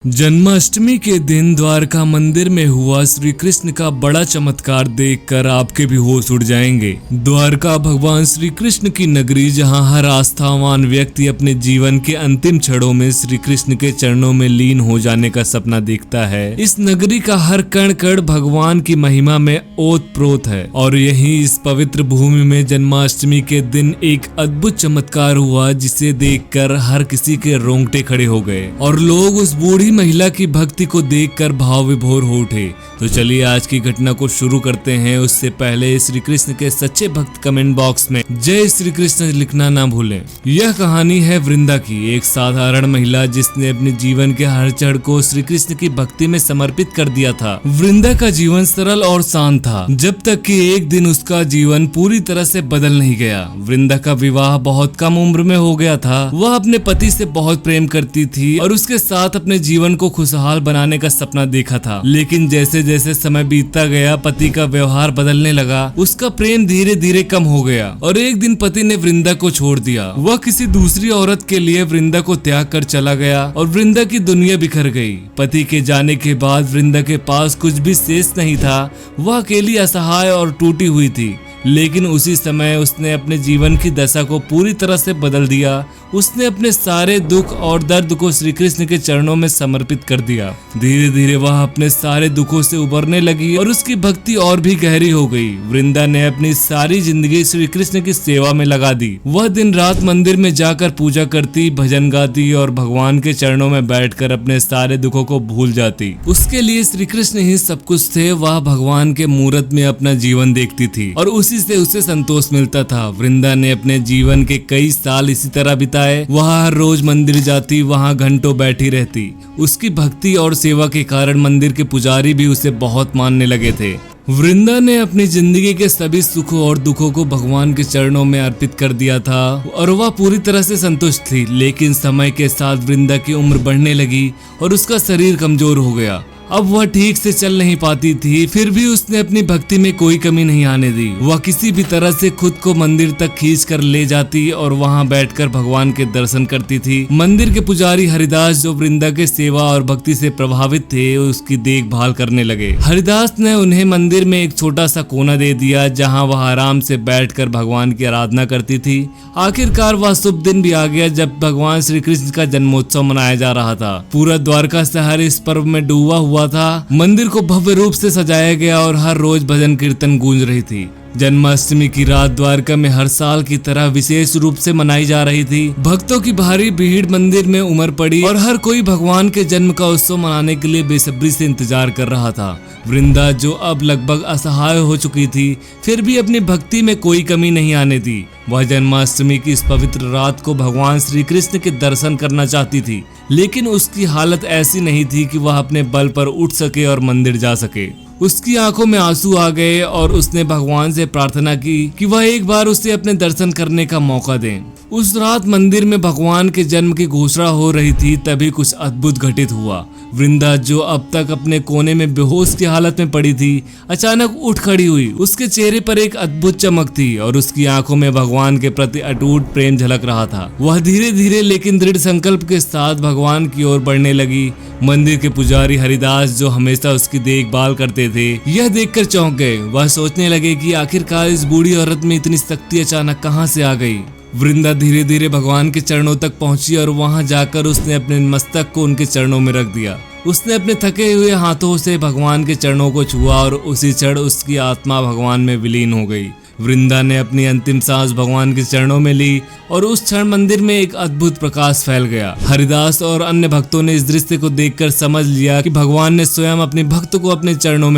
जन्माष्टमी के दिन द्वारका मंदिर में हुआ श्री कृष्ण का बड़ा चमत्कार देखकर आपके भी होश उड़ जाएंगे। द्वारका भगवान श्री कृष्ण की नगरी, जहां हर आस्थावान व्यक्ति अपने जीवन के अंतिम क्षणों में श्री कृष्ण के चरणों में लीन हो जाने का सपना देखता है। इस नगरी का हर कण कण भगवान की महिमा में ओत प्रोत है और यही इस पवित्र भूमि में जन्माष्टमी के दिन एक अद्भुत चमत्कार हुआ, जिसे देखकर हर किसी के रोंगटे खड़े हो गए और लोग उस बूढ़ी महिला की भक्ति को देखकर भाव विभोर हो उठे। तो चलिए आज की घटना को शुरू करते हैं। उससे पहले श्री कृष्ण के सच्चे भक्त कमेंट बॉक्स में जय श्री कृष्ण लिखना ना भूलें। यह कहानी है वृंदा की, एक साधारण महिला जिसने अपने जीवन के हर क्षण को श्री कृष्ण की भक्ति में समर्पित कर दिया था। वृंदा का जीवन सरल और शांत था, जब तक कि एक दिन उसका जीवन पूरी तरह से बदल नहीं गया। वृंदा का विवाह बहुत कम उम्र में हो गया था। वह अपने पति से बहुत प्रेम करती थी और उसके साथ अपने जीवन को खुशहाल बनाने का सपना देखा था। लेकिन जैसे जैसे समय बीतता गया, पति का व्यवहार बदलने लगा। उसका प्रेम धीरे धीरे कम हो गया और एक दिन पति ने वृंदा को छोड़ दिया। वह किसी दूसरी औरत के लिए वृंदा को त्याग कर चला गया और वृंदा की दुनिया बिखर गई। पति के जाने के बाद वृंदा के पास कुछ भी शेष नहीं था। वह अकेली, असहाय और टूटी हुई थी। लेकिन उसी समय उसने अपने जीवन की दशा को पूरी तरह से बदल दिया। उसने अपने सारे दुख और दर्द को श्री कृष्ण के चरणों में समर्पित कर दिया। धीरे धीरे वह अपने सारे दुखों से उबरने लगी और उसकी भक्ति और भी गहरी हो गई। वृंदा ने अपनी सारी जिंदगी श्री कृष्ण की सेवा में लगा दी। वह दिन रात मंदिर में जाकर पूजा करती, भजन गाती और भगवान के चरणों में बैठकर अपने सारे दुखों को भूल जाती। उसके लिए श्री कृष्ण ही सब कुछ थे। वह भगवान के मूरत में अपना जीवन देखती थी और उसी से उसे संतोष मिलता था। वृंदा ने अपने जीवन के कई साल इसी तरह बिताए। वह हर रोज मंदिर जाती, वहां घंटों बैठी रहती। उसकी भक्ति और सेवा के कारण मंदिर के पुजारी भी उसे बहुत मानने लगे थे। वृंदा ने अपनी जिंदगी के सभी सुखों और दुखों को भगवान के चरणों में अर्पित कर दिया था और वह पूरी तरह से संतुष्ट थी। लेकिन समय के साथ वृंदा की उम्र बढ़ने लगी और उसका शरीर कमजोर हो गया। अब वह ठीक से चल नहीं पाती थी, फिर भी उसने अपनी भक्ति में कोई कमी नहीं आने दी। वह किसी भी तरह से खुद को मंदिर तक खींच कर ले जाती और वहां बैठकर भगवान के दर्शन करती थी। मंदिर के पुजारी हरिदास, जो वृंदा के सेवा और भक्ति से प्रभावित थे, उसकी देखभाल करने लगे। हरिदास ने उन्हें मंदिर में एक छोटा सा कोना दे दिया, जहां वह आराम से बैठकर भगवान की आराधना करती थी। आखिरकार वह शुभ दिन भी आ गया जब भगवान श्री कृष्ण का जन्मोत्सव मनाया जा रहा था। पूरा द्वारका शहर इस पर्व में डूबा हुआ था। मंदिर को भव्य रूप से सजाया गया और हर रोज भजन कीर्तन गूंज रही थी। जन्माष्टमी की रात द्वारका में हर साल की तरह विशेष रूप से मनाई जा रही थी। भक्तों की भारी भीड़ मंदिर में उमड़ पड़ी और हर कोई भगवान के जन्म का उत्सव मनाने के लिए बेसब्री से इंतजार कर रहा था। वृंदा, जो अब लगभग असहाय हो चुकी थी, फिर भी अपनी भक्ति में कोई कमी नहीं आने दी। वह जन्माष्टमी की इस पवित्र रात को भगवान श्री कृष्ण के दर्शन करना चाहती थी, लेकिन उसकी हालत ऐसी नहीं थी कि वह अपने बल पर उठ सके और मंदिर जा सके। उसकी आंखों में आंसू आ गए और उसने भगवान से प्रार्थना की कि वह एक बार उसे अपने दर्शन करने का मौका दें। उस रात मंदिर में भगवान के जन्म की घोषणा हो रही थी, तभी कुछ अद्भुत घटित हुआ। वृंदा, जो अब तक अपने कोने में बेहोश की हालत में पड़ी थी, अचानक उठ खड़ी हुई। उसके चेहरे पर एक अद्भुत चमक थी और उसकी आंखों में भगवान के प्रति अटूट प्रेम झलक रहा था। वह धीरे धीरे लेकिन दृढ़ संकल्प के साथ भगवान की ओर बढ़ने लगी। मंदिर के पुजारी हरिदास, जो हमेशा उसकी देखभाल करते थे, यह देखकर चौंक गए। वह सोचने लगे कि आखिरकार इस बूढ़ी औरत में इतनी शक्ति अचानक कहां से आ गई। वृंदा धीरे धीरे भगवान के चरणों तक पहुंची और वहां जाकर उसने अपने मस्तक को उनके चरणों में रख दिया। उसने अपने थके हुए हाथों से भगवान के चरणों को छुआ और उसी क्षण उसकी आत्मा भगवान में विलीन हो गई। वृंदा ने अपनी अंतिम सांस भगवान के चरणों में ली और उस क्षण मंदिर में एक अद्भुत प्रकाश फैल गया। हरिदास और अन्य भक्तों ने इस दृश्य को देखकर समझ लिया कि भगवान ने स्वयं अपने भक्त को अपने चरणों में